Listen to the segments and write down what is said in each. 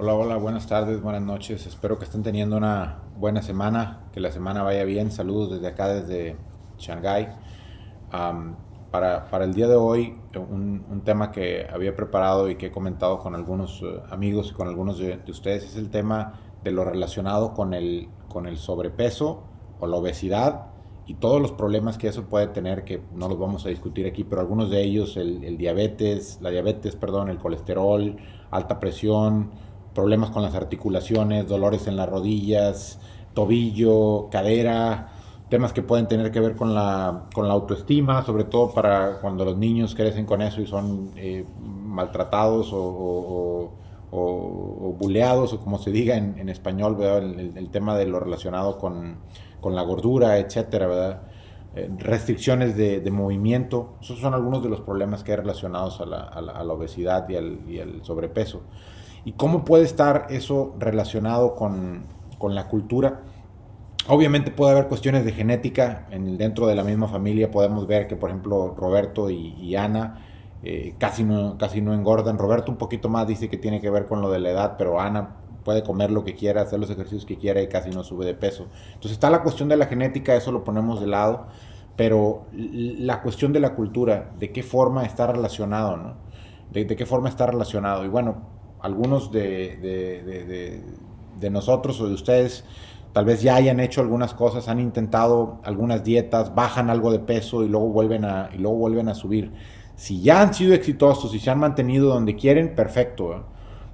Hola, hola, buenas tardes, buenas noches. Espero que estén teniendo una buena semana, que la semana vaya bien. Saludos desde acá, desde Shanghái. Am, para el día de hoy, un tema que había preparado y que he comentado con algunos amigos y con algunos de ustedes es el tema de lo relacionado con el sobrepeso o la obesidad y todos los problemas que eso puede tener, que no los vamos a discutir aquí, pero algunos de ellos, la diabetes, perdón, el colesterol, alta presión, problemas con las articulaciones, dolores en las rodillas, tobillo, cadera, temas que pueden tener que ver con la autoestima, sobre todo para cuando los niños crecen con eso y son maltratados o buleados, o como se diga en español, ¿verdad? El tema de lo relacionado con la gordura, etcétera, ¿verdad? Restricciones de movimiento. Esos son algunos de los problemas que hay relacionados a la obesidad y al sobrepeso. ¿Y cómo puede estar eso relacionado con la cultura? Obviamente puede haber cuestiones de genética. Dentro de la misma familia podemos ver que, por ejemplo, Roberto y Ana casi no engordan. Roberto un poquito más, dice que tiene que ver con lo de la edad, pero Ana puede comer lo que quiera, hacer los ejercicios que quiera y casi no sube de peso. Entonces está la cuestión de la genética, eso lo ponemos de lado, pero la cuestión de la cultura, de qué forma está relacionado, ¿no? De qué forma está relacionado. Y bueno, algunos de nosotros o de ustedes tal vez ya hayan hecho algunas cosas, han intentado algunas dietas, bajan algo de peso y luego vuelven a subir. Si ya han sido exitosos y se han mantenido donde quieren, perfecto, ¿eh?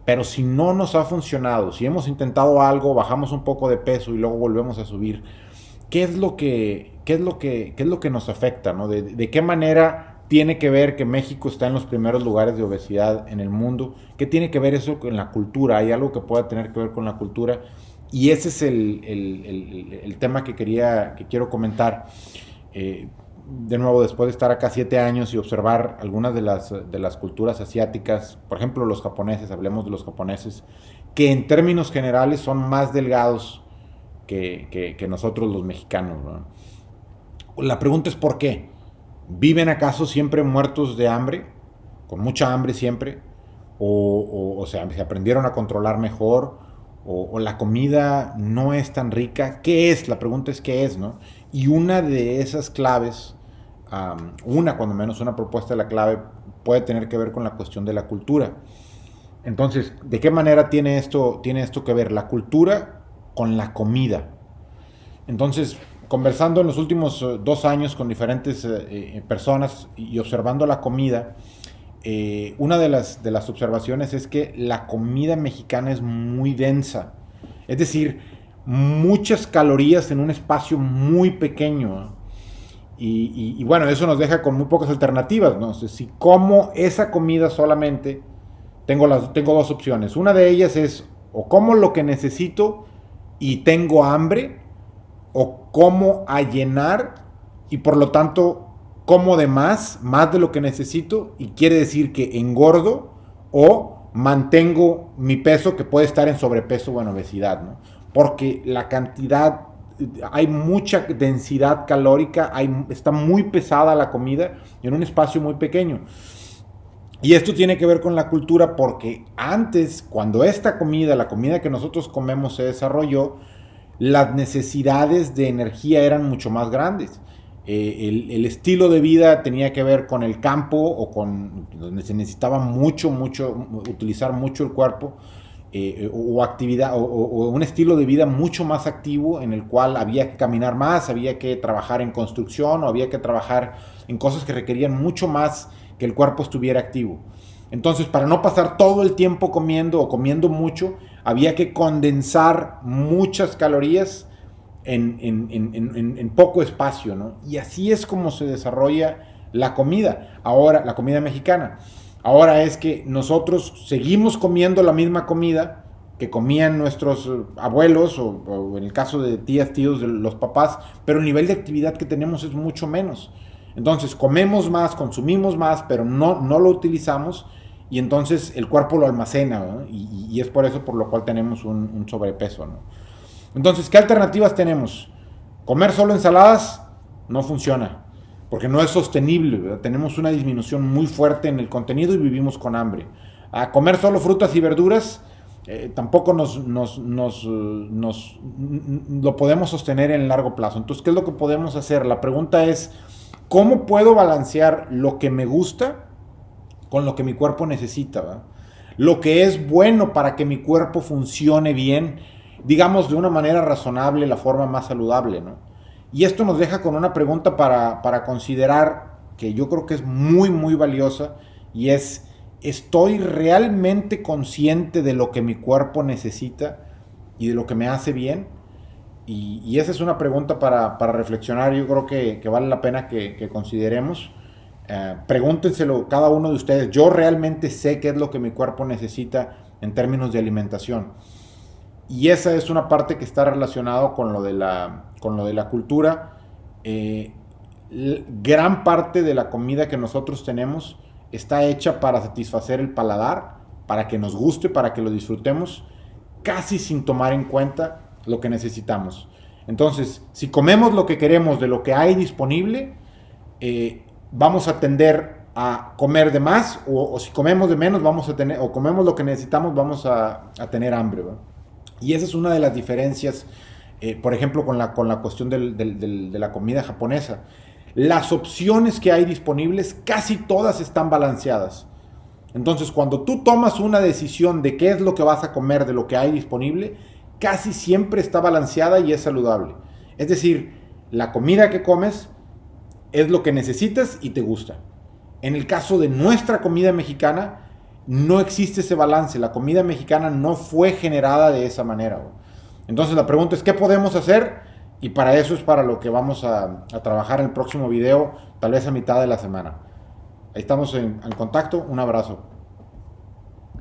Pero si no nos ha funcionado, si hemos intentado algo, bajamos un poco de peso y luego volvemos a subir, ¿qué es lo que nos afecta, ¿no? ¿De qué manera tiene que ver que México está en los primeros lugares de obesidad en el mundo? ¿Qué tiene que ver eso con la cultura? ¿Hay algo que pueda tener que ver con la cultura? Y ese es el tema que quiero comentar. De nuevo, después de estar acá 7 años y observar algunas de las culturas asiáticas, por ejemplo los japoneses, hablemos de los japoneses, que en términos generales son más delgados que nosotros los mexicanos, ¿no? La pregunta es ¿por qué? ¿Viven acaso siempre muertos de hambre? ¿Con mucha hambre siempre? ¿O se aprendieron a controlar mejor? ¿O la comida no es tan rica? ¿Qué es? La pregunta es ¿qué es? ¿No? Y una de esas claves, cuando menos una propuesta de la clave, puede tener que ver con la cuestión de la cultura. Entonces, ¿de qué manera tiene esto que ver la cultura con la comida? Entonces, conversando en los últimos 2 años con diferentes personas y observando la comida, una de las observaciones es que la comida mexicana es muy densa. Es decir, muchas calorías en un espacio muy pequeño. Y bueno, eso nos deja con muy pocas alternativas, ¿no? O sea, si como esa comida solamente, tengo dos opciones. Una de ellas es o como lo que necesito y tengo hambre, o como a llenar y por lo tanto como de más de lo que necesito y quiere decir que engordo o mantengo mi peso que puede estar en sobrepeso o en obesidad, ¿no? Porque la cantidad, hay mucha densidad calórica, está muy pesada la comida en un espacio muy pequeño. Y esto tiene que ver con la cultura porque antes, cuando esta comida, la comida que nosotros comemos se desarrolló, las necesidades de energía eran mucho más grandes. El estilo de vida tenía que ver con el campo o con donde se necesitaba utilizar mucho el cuerpo, o actividad o un estilo de vida mucho más activo en el cual había que caminar más, había que trabajar en construcción o había que trabajar en cosas que requerían mucho más que el cuerpo estuviera activo. Entonces, para no pasar todo el tiempo comiendo o comiendo mucho, había que condensar muchas calorías en poco espacio, ¿no? Y así es como se desarrolla la comida. Ahora, la comida mexicana. Ahora es que nosotros seguimos comiendo la misma comida que comían nuestros abuelos o en el caso de tías, tíos, de los papás, pero el nivel de actividad que tenemos es mucho menos. Entonces comemos más, consumimos más, pero no lo utilizamos y entonces el cuerpo lo almacena, ¿no? Y es por eso por lo cual tenemos un sobrepeso, ¿no? Entonces, ¿qué alternativas tenemos? Comer solo ensaladas no funciona, porque no es sostenible, ¿verdad? Tenemos una disminución muy fuerte en el contenido y vivimos con hambre. A comer solo frutas y verduras tampoco lo podemos sostener en el largo plazo. Entonces, ¿qué es lo que podemos hacer? La pregunta es, ¿cómo puedo balancear lo que me gusta con lo que mi cuerpo necesita, ¿verdad? Lo que es bueno para que mi cuerpo funcione bien, digamos de una manera razonable, la forma más saludable, ¿no? Y esto nos deja con una pregunta para considerar, que yo creo que es muy, muy valiosa, y es, ¿estoy realmente consciente de lo que mi cuerpo necesita y de lo que me hace bien? Y esa es una pregunta para reflexionar, yo creo que vale la pena que consideremos. Pregúntenselo cada uno de ustedes. Yo realmente sé qué es lo que mi cuerpo necesita en términos de alimentación. Y esa es una parte que está relacionado con lo de la cultura. Gran parte de la comida que nosotros tenemos está hecha para satisfacer el paladar, para que nos guste, para que lo disfrutemos, casi sin tomar en cuenta lo que necesitamos. Entonces, si comemos lo que queremos de lo que hay disponible, vamos a tender a comer de más, o si comemos de menos, vamos a tener, o comemos lo que necesitamos, vamos a tener hambre, ¿verdad? Y esa es una de las diferencias, por ejemplo, con la cuestión de la comida japonesa. Las opciones que hay disponibles, casi todas están balanceadas. Entonces, cuando tú tomas una decisión de qué es lo que vas a comer de lo que hay disponible, casi siempre está balanceada y es saludable. Es decir, la comida que comes es lo que necesitas y te gusta. En el caso de nuestra comida mexicana, no existe ese balance. La comida mexicana no fue generada de esa manera. Entonces la pregunta es, ¿qué podemos hacer? Y para eso es para lo que vamos a trabajar en el próximo video, tal vez a mitad de la semana. Ahí estamos en contacto. Un abrazo.